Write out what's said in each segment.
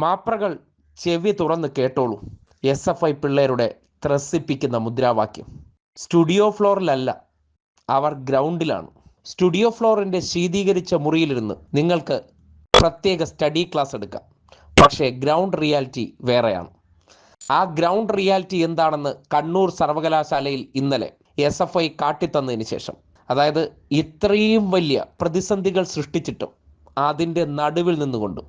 മാപ്രകൾ ചെവി തുറന്ന് കേട്ടോളൂ. SFI പിള്ളേരുടെ ത്രസിപ്പിക്കുന്ന മുദ്രാവാക്യം. സ്റ്റുഡിയോ ഫ്ലോറിലല്ല, അവർ ഗ്രൗണ്ടിലാണ്. സ്റ്റുഡിയോ ഫ്ലോറിന്റെ ശീതീകരിച്ച മുറിയിലിരുന്ന് നിങ്ങൾക്ക് പ്രത്യേക സ്റ്റഡി ക്ലാസ് എടുക്കാം. പക്ഷേ ഗ്രൗണ്ട് റിയാലിറ്റി വേറെയാണ്. ആ ഗ്രൗണ്ട് റിയാലിറ്റി എന്താണെന്ന് കണ്ണൂർ സർവകലാശാലയിൽ ഇന്നലെ SFI കാട്ടിത്തന്നതിന് ശേഷം, അതായത് ഇത്രയും വലിയ പ്രതിസന്ധികൾ സൃഷ്ടിച്ചിട്ടും അതിൻ്റെ നടുവിൽ നിന്നുകൊണ്ടും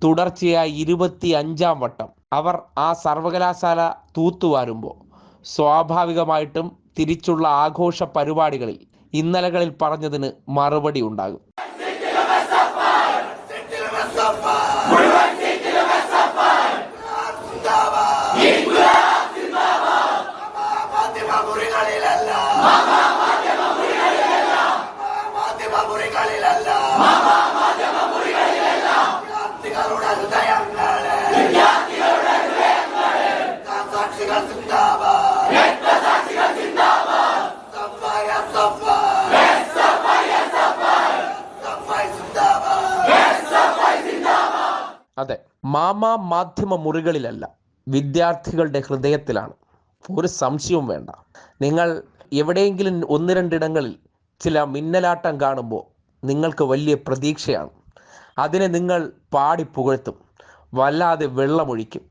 തുടർച്ചയായി 25-ാം വട്ടം അവർ ആ സർവകലാശാല തൂത്തുവാരുമ്പോൾ സ്വാഭാവികമായിട്ടും തിരിച്ചുള്ള ആഘോഷ പരിപാടികളിൽ ഇന്നലകളിൽ പറഞ്ഞതിന് മറുപടി ഉണ്ടാകും. അതെ, മാധ്യമ മുറികളിലല്ല, വിദ്യാർത്ഥികളുടെ ഹൃദയത്തിലാണ്. ഒരു സംശയവും വേണ്ട. നിങ്ങൾ എവിടെയെങ്കിലും 1-2 ഇടങ്ങളിൽ ചില മിന്നലാട്ടം കാണുമ്പോൾ നിങ്ങൾക്ക് വലിയ പ്രതീക്ഷയാണ്. അതിനെ നിങ്ങൾ പാടി പുകഴ്ത്തും, വല്ലാതെ വെള്ളമൊഴിക്കും,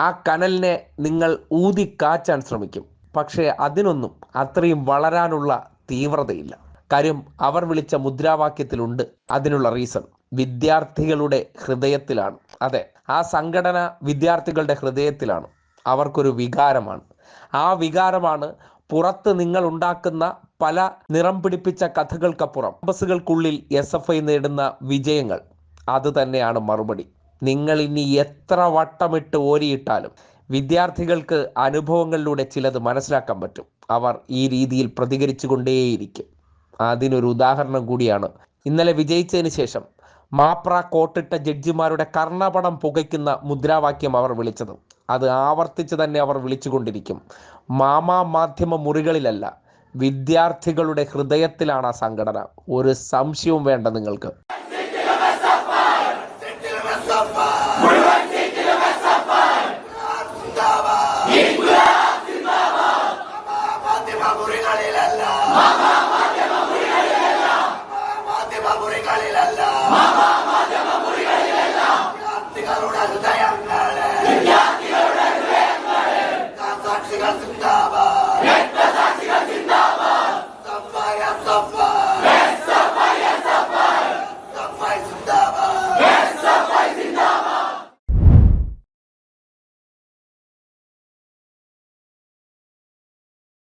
ആ കനലിനെ നിങ്ങൾ ഊതി കാച്ചാൻ ശ്രമിക്കും. പക്ഷേ അതിനൊന്നും അത്രയും വളരാനുള്ള തീവ്രതയില്ല. കാര്യം അവർ വിളിച്ച മുദ്രാവാക്യത്തിലുണ്ട് അതിനുള്ള റീസൺ. വിദ്യാർത്ഥികളുടെ ഹൃദയത്തിലാണ്. അതെ, ആ സംഘടന വിദ്യാർത്ഥികളുടെ ഹൃദയത്തിലാണ്. അവർക്കൊരു വികാരമാണ്. ആ വികാരമാണ് പുറത്ത് നിങ്ങൾ ഉണ്ടാക്കുന്ന പല നിറം പിടിപ്പിച്ച കഥകൾക്കപ്പുറം ക്യാമ്പസുകൾക്കുള്ളിൽ SFI നേടുന്ന വിജയങ്ങൾ. അത് തന്നെയാണ് മറുപടി. നിങ്ങൾ ഇനി എത്ര വട്ടമിട്ട് ഓരിയിട്ടാലും വിദ്യാർത്ഥികൾക്ക് അനുഭവങ്ങളിലൂടെ ചിലത് മനസ്സിലാക്കാൻ പറ്റും. അവർ ഈ രീതിയിൽ പ്രതികരിച്ചു കൊണ്ടേയിരിക്കും. അതിനൊരു ഉദാഹരണം കൂടിയാണ് ഇന്നലെ വിജയിച്ചതിന് ശേഷം മാപ്ര കോട്ടിട്ട ജഡ്ജിമാരുടെ കർണപടം പുകയ്ക്കുന്ന മുദ്രാവാക്യം അവർ വിളിച്ചത്. അത് ആവർത്തിച്ച് തന്നെ അവർ വിളിച്ചുകൊണ്ടിരിക്കും. മാധ്യമ മുറികളിലല്ല, വിദ്യാർത്ഥികളുടെ ഹൃദയത്തിലാണ് ആ സംഘടന. ഒരു സംശയവും വേണ്ട നിങ്ങൾക്ക്. Hൃദയങ്ങളെ